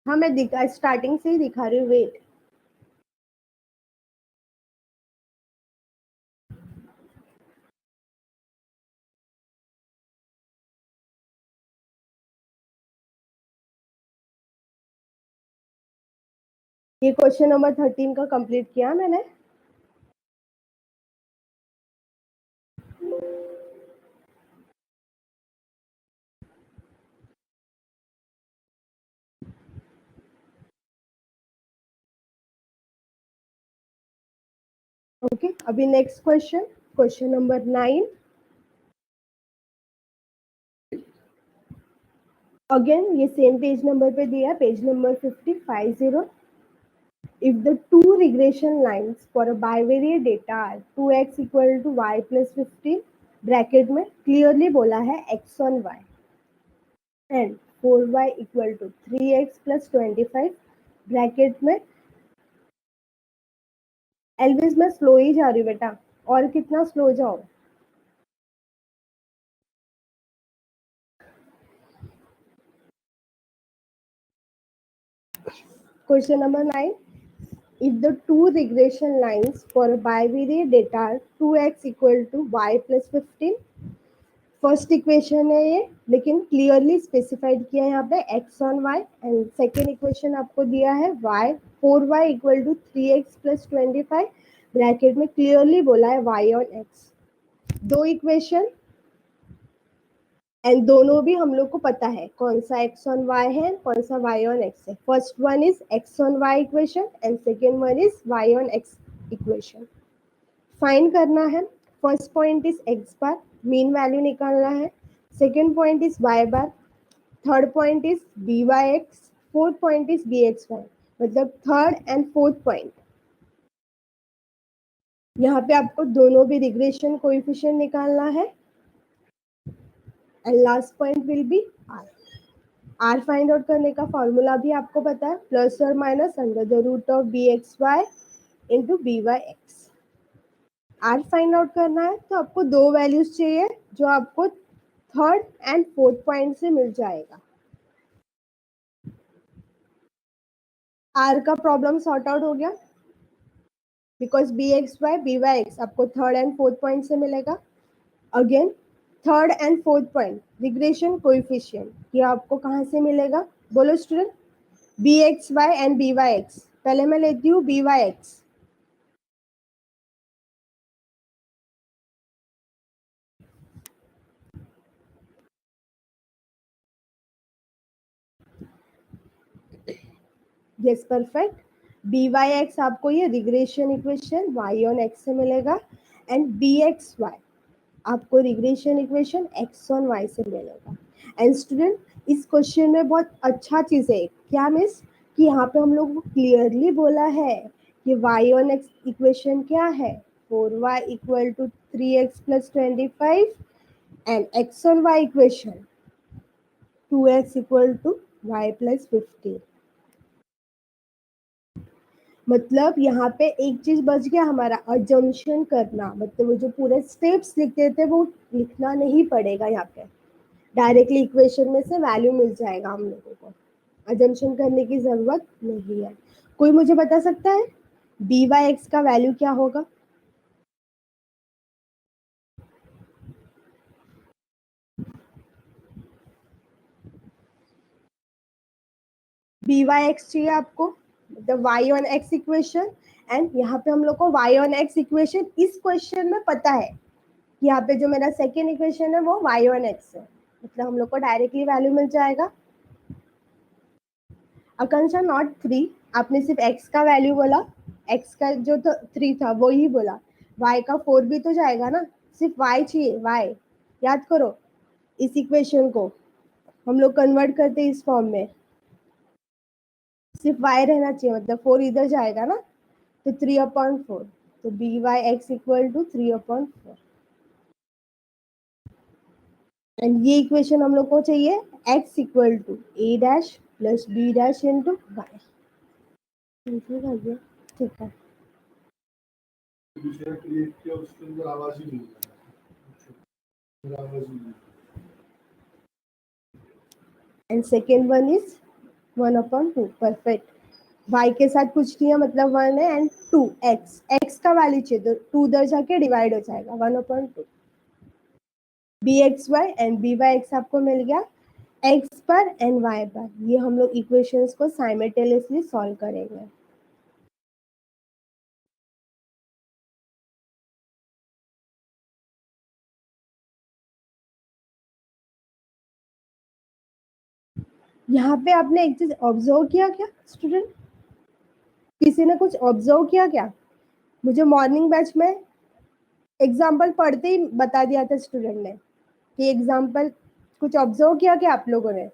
हाँ मैं स्टार्टिंग से ही दिखा रही हूँ, वेट। ये क्वेश्चन नंबर 13 का कंप्लीट किया मैंने। ओके, अभी next question, question number 9। Again ये सेम पेज नंबर पे दिया, page number 50. If the two regression lines for a bivariate data are 2x equal to y plus 15, bracket में clearly बोला है x on y and 4y equal to 3x plus 25, bracket में। Elvis मैं slow ही जा रही हूँ बेटा, और कितना स्लो जाओ। Question number 9। If the two regression lines for a bivariate data are 2x equal to y plus 15, first equation है ये, लेकिन क्लियरली स्पेसिफाइड किया है यहाँ पे x on y। And second equation आपको दिया है y 4y equal to 3x plus 25, bracket में क्लियरली बोला है y ऑन x। दो इक्वेशन एंड दोनों भी हम लोग को पता है कौन सा x ऑन y है, कौन सा y ऑन x है। First one is x on y equation and second one is y on x equation. Find करना है। First point is x bar, mean value निकालना है। Second point is y bar, third point is B Y X, fourth point is B x Y, मतलब third and fourth point. यहाँ पे आपको दोनों भी रिग्रेशन कोएफिशिएंट निकालना है and last point will B are. R find out करने का फॉर्मूला भी आपको पता है, प्लस और minus under the root of b x y into b Y x. R find out करना है तो आपको दो वैल्यूज चाहिए जो आपको थर्ड एंड फोर्थ पॉइंट से मिल जाएगा। आर का प्रॉब्लम सॉर्ट आउट हो गया, because b x y x आपको थर्ड एंड फोर्थ पॉइंट से मिलेगा। Again third and fourth point regression coefficient, ये आपको कहाँ से मिलेगा बोलो student? B x Y and B Y x. पहले मैं लेती हूँ b Y x. Yes perfect. B Y x आपको ये regression equation y on x से मिलेगा एंड बी एक्स वाई आपको regression equation x on y से मिलेगा। एंड स्टूडेंट इस क्वेश्चन में बहुत अच्छा चीज है क्या मिस, कि यहाँ पे हम लोग को क्लियरली बोला है कि वाई ऑन एक्स इक्वेशन क्या है, 4y equal to 3x plus 25 and x on y equation 2x equal to y plus 15। मतलब यहाँ पे एक चीज बच गया हमारा, अजम्पशन करना, मतलब वो जो पूरे स्टेप्स लिखते थे वो लिखना नहीं पड़ेगा। यहाँ पे डायरेक्टली इक्वेशन में से वैल्यू मिल जाएगा हम लोगों को, अजम्पशन करने की जरूरत नहीं है। कोई मुझे बता सकता है बी वाई एक्स का वैल्यू क्या होगा? बी वाई एक्स चाहिए आपको, मतलब y on x equation. And यहाँ पे हम लोग को वाई ऑन एक्स इक्वेशन इस क्वेश्चन में पता है, यहाँ पे जो मेरा सेकेंड इक्वेशन है वो वाई ऑन एक्स है, मतलब हम लोग को डायरेक्टली वैल्यू मिल जाएगा। आकांक्षा नॉट 3, आपने सिर्फ x का वैल्यू बोला, x का जो तो 3 था वो ही बोला, y का 4 भी तो जाएगा ना, सिर्फ y चाहिए y। याद करो इस इक्वेशन को हम लोग कन्वर्ट करते हैं इस फॉर्म में, सिर्फ y रहना चाहिए, मतलब 4 इधर जाएगा ना, तो 3/4, तो b Y x equal to 3/4। And ये इक्वेशन हम लोग को चाहिए x equal to a dash plus b dash into y. ठीक है, and second one is 1/2, perfect. y के साथ कुछ नहीं है मतलब 1 है, एंड 2 x का वैल्यू चाहिए तो 2 उधर जाके डिवाइड हो जाएगा 1/2। bxy एंड byx आपको मिल गया x पर एंड y पर। ये हम लोग इक्वेशंस को साइमल्टेनियसली सॉल्व करेंगे। यहाँ पे आपने एक चीज ऑब्जर्व किया क्या स्टूडेंट? किसी ने कुछ ऑब्जर्व किया क्या? मुझे मॉर्निंग बैच में एग्जाम्पल पढ़ते ही बता दिया था स्टूडेंट ने कि एग्जाम्पल कुछ ऑब्जर्व किया क्या आप लोगों ने?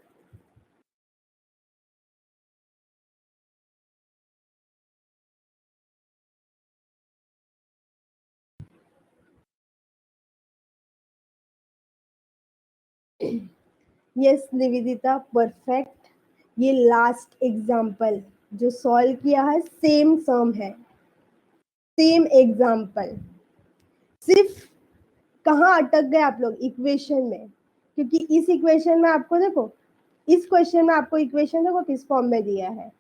Yes Nivedita, perfect. ये लास्ट एग्जाम्पल जो सॉल्व किया है सेम सम है, सेम एग्जाम्पल। सिर्फ कहाँ अटक गए आप लोग? इक्वेशन में। क्योंकि इस इक्वेशन में आपको देखो, इस क्वेश्चन में आपको इक्वेशन देखो किस फॉर्म में दिया है,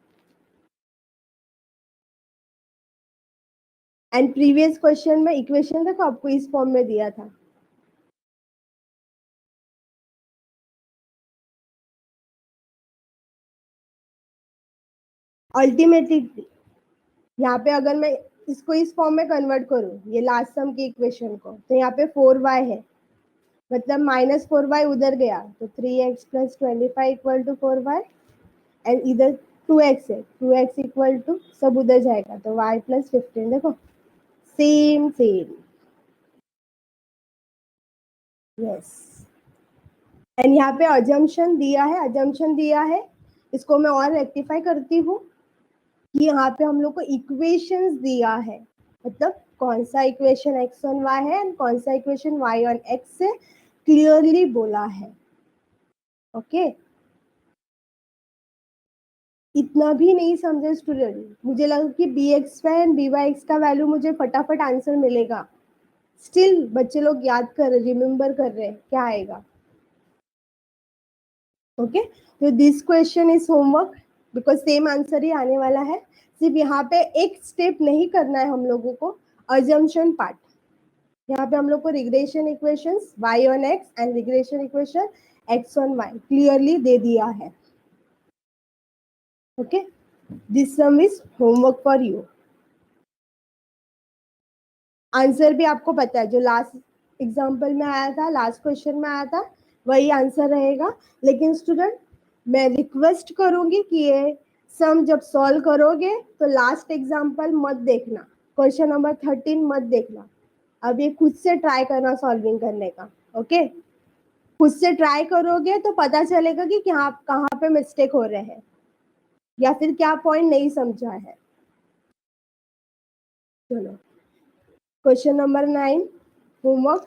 एंड प्रीवियस क्वेश्चन में इक्वेशन देखो आपको इस फॉर्म में दिया था। अल्टीमेटली यहाँ पे अगर मैं इसको इस फॉर्म में कन्वर्ट करूँ, ये लास्ट सम की इक्वेशन को, तो यहाँ पे 4y है, मतलब -4y उधर गया तो 3x + 25 equal to 4y, and इधर 2x है, 2x इक्वल टू सब उधर जाएगा तो y + 15। देखो सेम सेम। यस, एंड यहाँ पे अजम्पशन दिया है, अजम्पशन दिया है, इसको मैं और रेक्टिफाई करती हूँ कि यहाँ पे हम लोग को इक्वेशंस दिया है, मतलब कौन सा इक्वेशन x ऑन y है एंड कौन सा इक्वेशन y ऑन x है, क्लियरली बोला है। ओके, इतना भी नहीं समझे स्टूडेंट? मुझे लगा कि bxy एंड byx का वैल्यू मुझे फटाफट आंसर मिलेगा। स्टिल बच्चे लोग याद कर रहे, रिमेम्बर कर रहे हैं क्या आएगा। ओके, तो this question is homework, because same answer ही आने वाला है। सिर्फ यहाँ पे एक स्टेप नहीं करना है हम लोगों को, अजम्पशन पार्ट। यहाँ पे हम लोग को regression equations y on x and regression equation x on y clearly दे दिया है। Okay, this sum is homework for you. Answer भी आपको पता है, जो लास्ट एग्जाम्पल में आया था, लास्ट क्वेश्चन में आया था, वही आंसर रहेगा। लेकिन स्टूडेंट मैं रिक्वेस्ट करूंगी कि ये सम जब सॉल्व करोगे तो लास्ट एग्जाम्पल मत देखना, क्वेश्चन नंबर 13 मत देखना। अब ये खुद से ट्राई करना सॉल्विंग करने का। ओके, खुद से ट्राई करोगे तो पता चलेगा कि कहाँ पे मिस्टेक हो रहे हैं या फिर क्या पॉइंट नहीं समझा है। चलो, question number 9 homework.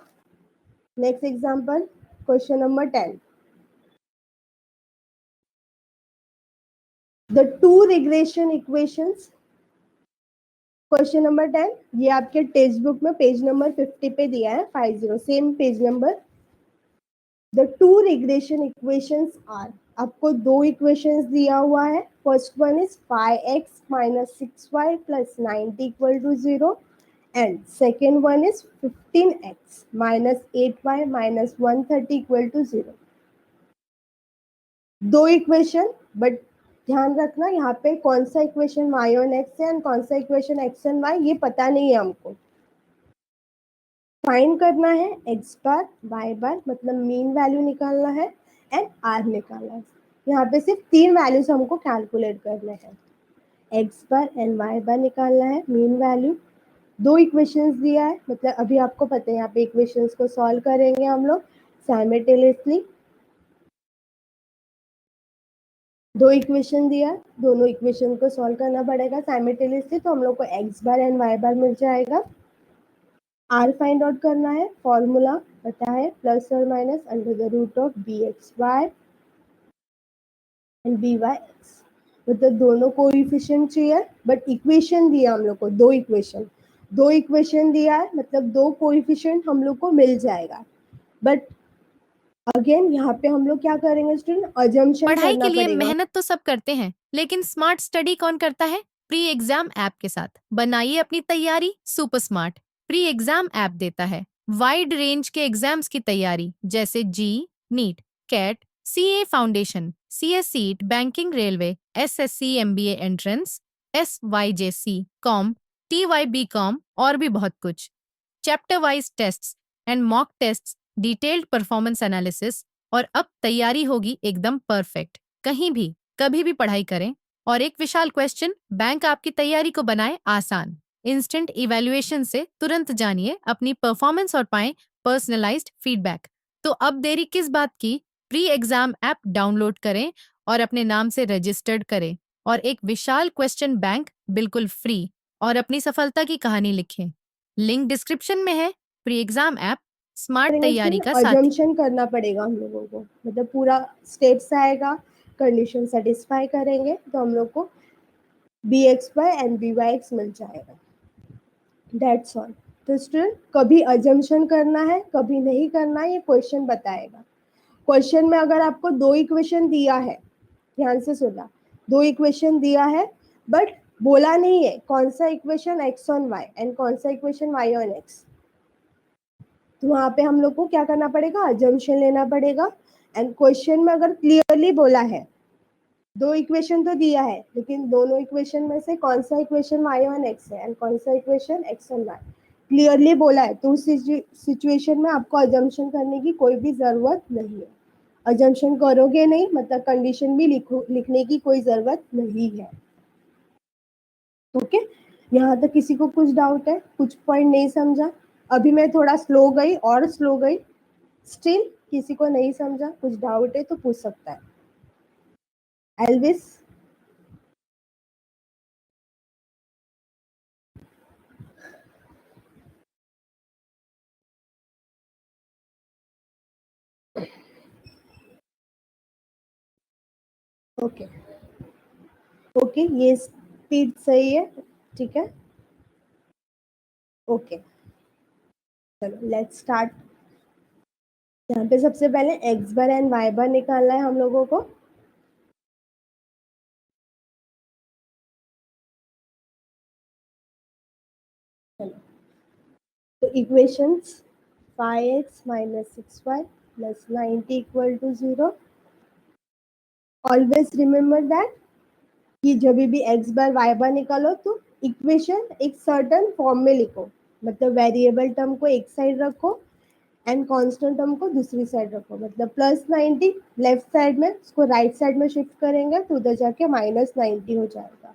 Next example, question number 10। The two regression equations, question number 10, ये आपके टेक्स्ट बुक में पेज नंबर 50 पे दिया है, 50 same page number. The two regression equations are, आपको दो इक्वेशंस दिया हुआ है। First one is 5x - 6y + 90 = 0, and second one is 15x - 8y - 130 = 0। दो इक्वेशन, बट ध्यान रखना यहाँ पे कौन सा इक्वेशन y ऑन x है एंड कौन सा इक्वेशन x ऑन y, ये पता नहीं है हमको। फाइंड करना है x बार y बार, मतलब मीन वैल्यू निकालना है एंड r निकालना है। यहाँ पे सिर्फ तीन वैल्यूज हमको कैलकुलेट करने हैं, x बार एंड y बार निकालना है, मीन वैल्यू। दो इक्वेशंस दिया है, मतलब अभी आपको पता है यहाँ पे इक्वेशंस को सॉल्व करेंगे हम लोग साइमल्टेनियसली। दो इक्वेशन दिया, दोनों इक्वेशन को सॉल्व करना पड़ेगा साइमल्टेनियसली, तो हम लोग को x बार एंड y बार मिल जाएगा। r फाइंड आउट करना है, फॉर्मूला पता है, +or - (bxy एंड byx), मतलब दोनों कोएफिशिएंट चाहिए, बट इक्वेशन दिया हम लोग को दो इक्वेशन दिया है, मतलब दो कोएफिशिएंट हम लोग को मिल जाएगा। बट अगेन यहाँ पे हम लोग क्या करेंगे स्टूडेंट, अजम्पशन पढ़ाई करना के लिए पड़ेगा। मेहनत तो सब करते हैं, लेकिन स्मार्ट स्टडी कौन करता है? प्री एग्जाम ऐप के साथ बनाइए अपनी तैयारी super smart. Pre exam app देता है वाइड रेंज के एग्जाम्स की तैयारी, जैसे JEE, NEET, CAT, CA foundation, CSEET, banking, railway, SSC, MBA entrance, SYJC, com, TYB com और भी बहुत कुछ। Chapter wise tests and mock tests, detailed performance analysis, और अब तैयारी होगी एकदम परफेक्ट। कहीं भी कभी भी पढ़ाई करें, और एक विशाल क्वेश्चन बैंक आपकी तैयारी को बनाए आसान। इंस्टेंट इवैल्यूएशन से तुरंत जानिए अपनी परफॉर्मेंस और पाएं पर्सनलाइज्ड फीडबैक। तो अब देरी किस बात की? प्री एग्जाम ऐप डाउनलोड करें और अपने नाम से रजिस्टर्ड करें, और एक विशाल क्वेश्चन बैंक बिल्कुल फ्री, और अपनी सफलता की कहानी लिखें। लिंक डिस्क्रिप्शन में है। प्री एग्जाम ऐप स्मार्ट करेंगे तैयारी स्टूडेंट, का साथी। अजम्पशन करना पड़ेगा हम लोगों को, मतलब पूरा स्टेप्स आएगा, कंडीशन सेटिस्फाई करेंगे तो हम लोग को B x Y and B Y X मिल जाएगा। That's all. तो स्टूडेंट कभी अजम्पशन करना है कभी नहीं करना है, ये क्वेश्चन बताएगा। क्वेश्चन में अगर आपको दो इक्वेशन दिया है, ध्यान से सुना, दो इक्वेशन दिया है बट बोला नहीं है कौन सा equation x on y and कौन सा इक्वेशन वाई ऑन एक्स, तो वहां पे हम लोग को क्या करना पड़ेगा, अजम्पशन लेना पड़ेगा। एंड क्वेश्चन में अगर क्लियरली बोला है, दो इक्वेशन तो दिया है लेकिन दोनों इक्वेशन में से कौन सा इक्वेशन वाई ऑन एक्स है एंड कौन सा equation x on y, clearly बोला है, तो उस सिचुएशन में आपको अजम्पशन करने की कोई भी जरूरत नहीं है। अजम्पशन करोगे नहीं मतलब कंडीशन भी लिखने की कोई जरूरत नहीं है। ओके, यहाँ तक किसी को कुछ डाउट है, कुछ पॉइंट नहीं समझा? अभी मैं थोड़ा स्लो गई और स्लो गई, स्टिल किसी को नहीं समझा, कुछ डाउट है तो पूछ सकता है। एल्विस, ओके ओके, ये स्पीड सही है, ठीक है, ओके। चलो लेट्स स्टार्ट। यहाँ पे सबसे पहले एक्स बार एंड वाई बार निकालना है हम लोगों को। चलो, तो equations 5x minus 6y plus 90 equal to 0। Always remember that कि जब भी एक्स बार वाई बार निकालो तो इक्वेशन एक सर्टन फॉर्म में लिखो, मतलब वेरिएबल टर्म को एक साइड रखो एंड कांस्टेंट टर्म को दूसरी साइड रखो, मतलब प्लस 90 लेफ्ट साइड में, उसको राइट साइड में शिफ्ट करेंगे तो उधर जाके माइनस 90 हो जाएगा।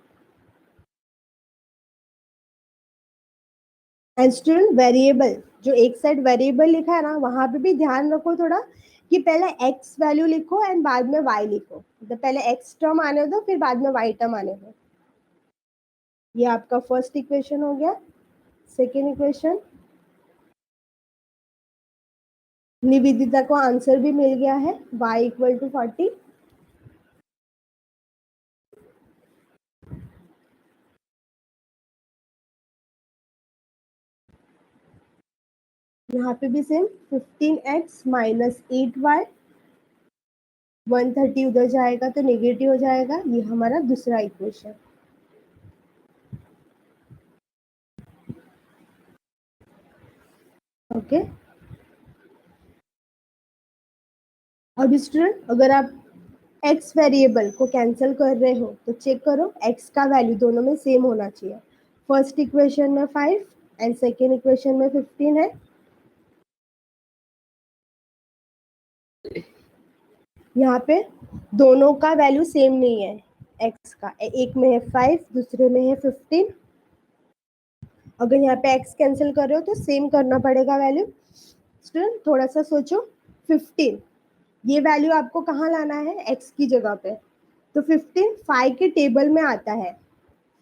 एंड स्टूडेंट वेरिएबल, जो एक साइड वेरिएबल लिखा है ना, वहां पे भी ध्यान रखो थोड़ा कि पहले एक्स वैल्यू लिखो एंड बाद में वाई लिखो, मतलब पहले एक्स टर्म आने दो फिर बाद में वाई टर्म आने दो। ये आपका फर्स्ट इक्वेशन हो गया। सेकेंड इक्वेशन, निवेदिता को आंसर भी मिल गया है, y इक्वल टू 40। यहाँ पे भी सेम 15x माइनस 8y, 130 उधर जाएगा तो नेगेटिव हो जाएगा, ये हमारा दूसरा इक्वेशन। ओके, अब स्टूडेंट अगर आप x वेरिएबल को कैंसिल कर रहे हो तो चेक करो x का वैल्यू दोनों में सेम होना चाहिए। फर्स्ट इक्वेशन में 5 एंड सेकेंड इक्वेशन में 15 है। यहाँ पे दोनों का वैल्यू सेम नहीं है, x का एक में है 5 दूसरे में है 15। अगर यहाँ पे x कैंसिल कर रहे हो तो सेम करना पड़ेगा वैल्यू। स्टूडेंट थोड़ा सा सोचो, 15 ये वैल्यू आपको कहाँ लाना है, x की जगह पे, तो 15 5 के टेबल में आता है,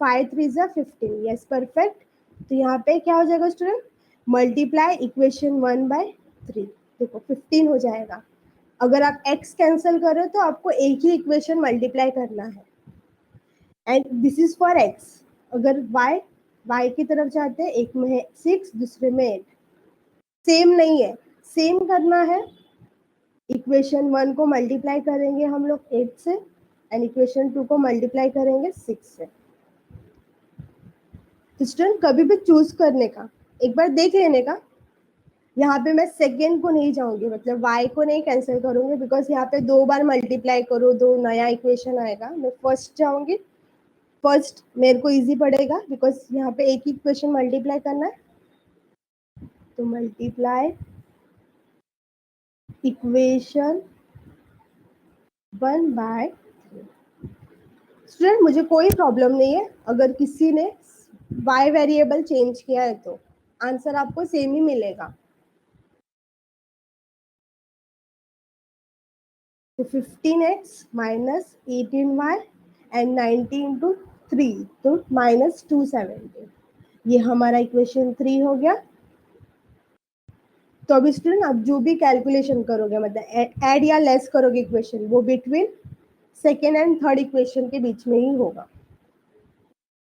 5 3 जा 15, यस परफेक्ट। तो यहाँ पे क्या हो जाएगा स्टूडेंट, मल्टीप्लाई इक्वेशन 1 बाय 3, देखो 15 हो जाएगा। अगर आप x कैंसिल कर रहे हो तो आपको एक ही इक्वेशन मल्टीप्लाई करना है, and this is for x। अगर y की तरफ जाते हैं, एक में है 6 दूसरे में 8, सेम नहीं है, सेम करना है इक्वेशन 1 को मल्टीप्लाई करेंगे हम लोग 8 से एंड इक्वेशन 2 को मल्टीप्लाई करेंगे 6 से। तो स्टूडेंट कभी भी चूज करने का, एक बार देख लेने का, यहाँ पे मैं सेकेंड को नहीं जाऊंगी, मतलब y को नहीं कैंसिल करूंगी, बिकॉज यहाँ पे 2 बार मल्टीप्लाई करो, 2 नया इक्वेशन आएगा। मैं फर्स्ट जाऊंगी, फर्स्ट मेरे को इजी पड़ेगा बिकॉज यहाँ पे एक ही इक्वेशन मल्टीप्लाई करना है। तो मल्टीप्लाई इक्वेशन 1 बाय 3। स्टूडेंट मुझे कोई प्रॉब्लम नहीं है अगर किसी ने y वेरिएबल चेंज किया है, तो आंसर आपको सेम ही मिलेगा। तो 15x minus 18y and 90 into 3 तो माइनस 270, ये हमारा इक्वेशन 3 हो गया। तो अभी स्टूडेंट आप जो भी कैलकुलेशन करोगे, मतलब ऐड या लेस करोगे इक्वेशन, वो between second and third equation के बीच में ही होगा।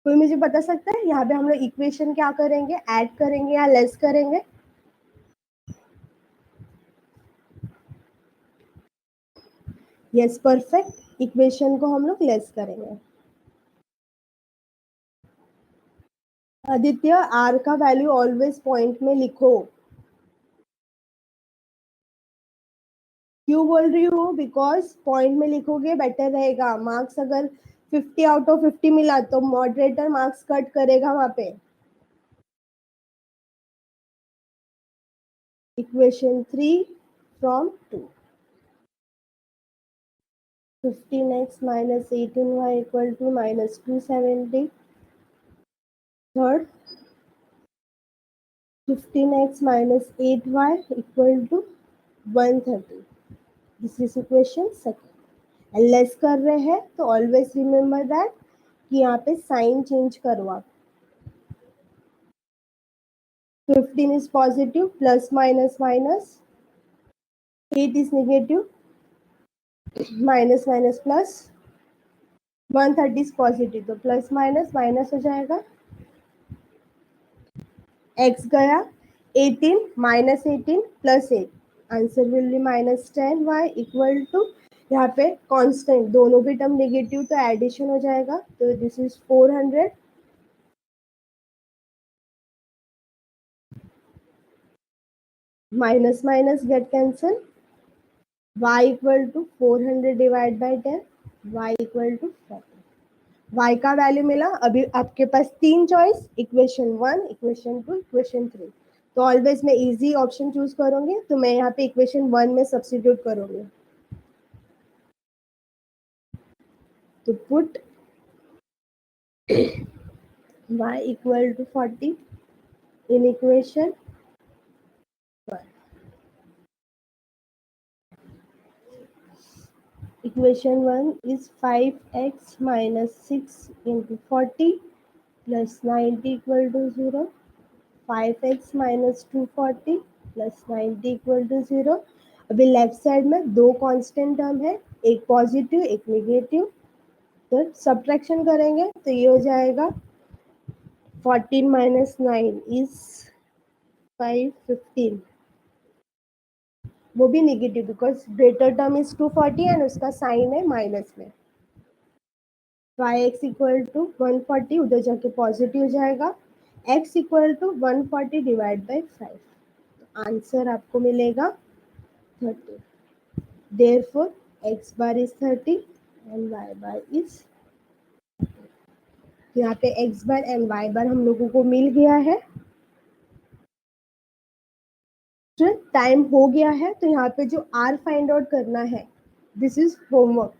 कोई मुझे बता सकता है यहाँ पे हम लोग इक्वेशन क्या करेंगे, ऐड करेंगे या लेस करेंगे? यस परफेक्ट, इक्वेशन को हम लोग लेस करेंगे। आदित्य आर का वैल्यू ऑलवेज पॉइंट में लिखो। क्यों बोल रही हूँ? बिकॉज पॉइंट में लिखोगे बेटर रहेगा। मार्क्स अगर 50 आउट ऑफ 50 मिला तो मॉडरेटर मार्क्स कट करेगा वहां पे। Equation 3 from 2, 15x minus 18y equal to minus 270. Third, 15x minus 8y equal to 130. This is equation second. And less कर रहे हैं तो ऑलवेज रिमेम्बर दैट कि यहाँ पे साइन चेंज करो आप। 15 is positive, plus minus minus, 8 is negative, minus minus plus, 130 is positive, तो प्लस माइनस माइनस हो जाएगा। x गया 18 minus 18 plus 8, answer will be minus 10। y equal to, यहाँ पे कांस्टेंट दोनों भी टर्म नेगेटिव तो एडिशन हो जाएगा, तो this is 400 minus minus get cancel, y equal to 400 divide by 10, y equal to 40। y का वैल्यू मिला। अभी आपके पास 3 चॉइस, इक्वेशन 1, इक्वेशन 2, इक्वेशन 3। तो ऑलवेज मैं इजी ऑप्शन चूज करूंगी, तो मैं यहाँ पे इक्वेशन 1 में सब्स्टिट्यूट करूंगी। तो put y equal to 40 in equation 1। Equation 1 is 5x minus 6 into 40 plus 90 equal to 0. 5x minus 240 plus 90 equal to 0. अभी लेफ्ट साइड में दो कांस्टेंट टर्म है, एक पॉजिटिव एक नेगेटिव, तो सब्ट्रैक्शन करेंगे तो ये हो जाएगा 14 minus 9 is 515, वो भी negative because greater term is 240 and उसका साइन है माइनस में। y(x) इक्वल टू 140, उधर जाके पॉजिटिव हो जाएगा, x equal to 140 divide by 5, answer आपको मिलेगा 30। Therefore x bar is 30 and y bar is, तो यहाँ पे x bar and y bar हम लोगों को मिल गया है। टाइम हो गया है, तो यहाँ पे जो r फाइंड आउट करना है, दिस इज होमवर्क,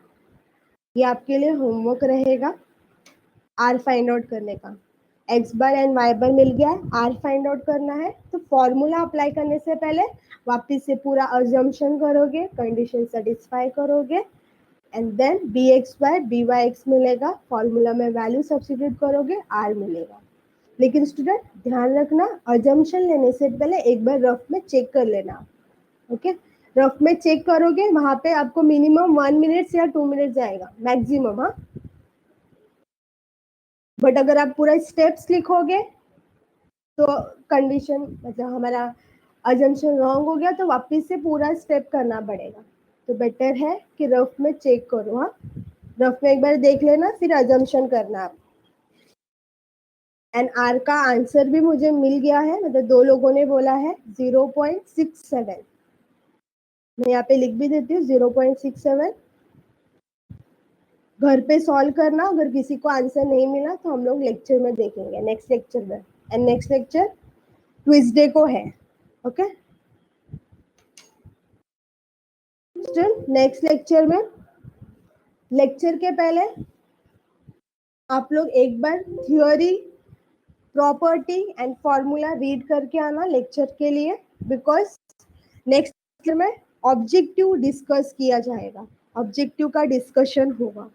ये आपके लिए होमवर्क रहेगा r फाइंड आउट करने का। x बार एंड y बार मिल गया है, r फाइंड आउट करना है, तो फॉर्मूला अप्लाई करने से पहले वापस से पूरा अजम्पशन करोगे, कंडीशन सेटिस्फाई करोगे एंड देन bx मिलेगा, फॉर्मूला में वैल्यू सब्स्टिट्यूट करोगे, r मिलेगा। लेकिन स्टूडेंट ध्यान रखना, अजम्पशन लेने से पहले एक बार रफ में चेक कर लेना। ओके, रफ में चेक करोगे, वहां पे आपको मिनिमम 1 मिनट या 2 मिनट जाएगा मैक्सिमम। हाँ, बट अगर आप पूरा स्टेप्स लिखोगे तो कंडीशन, मतलब हमारा अजम्पशन रॉन्ग हो गया तो वापस से पूरा स्टेप करना पड़ेगा, तो बेटर है कि रफ में चेक करो। हाँ, रफ में एक बार देख लेना, फिर अजम्पशन करना आप। एंड आर का आंसर भी मुझे मिल गया है, मतलब 2 लोगों ने बोला है 0.67। मैं यहाँ पे लिख भी देती हूँ 0.67। घर पे सॉल्व करना, अगर किसी को आंसर नहीं मिला तो हम लोग लेक्चर में देखेंगे, नेक्स्ट लेक्चर में। एंड नेक्स्ट लेक्चर ट्यूसडे को है। ओके, नेक्स्ट लेक्चर में, लेक्चर के पहले आप लोग एक बार theory, property and formula read करके आना लेक्चर के लिए, बिकॉज नेक्स्ट लेक्चर में ऑब्जेक्टिव डिस्कस किया जाएगा, ऑब्जेक्टिव का डिस्कशन होगा।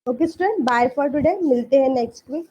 Okay student, bye for today, मिलते हैं नेक्स्ट वीक।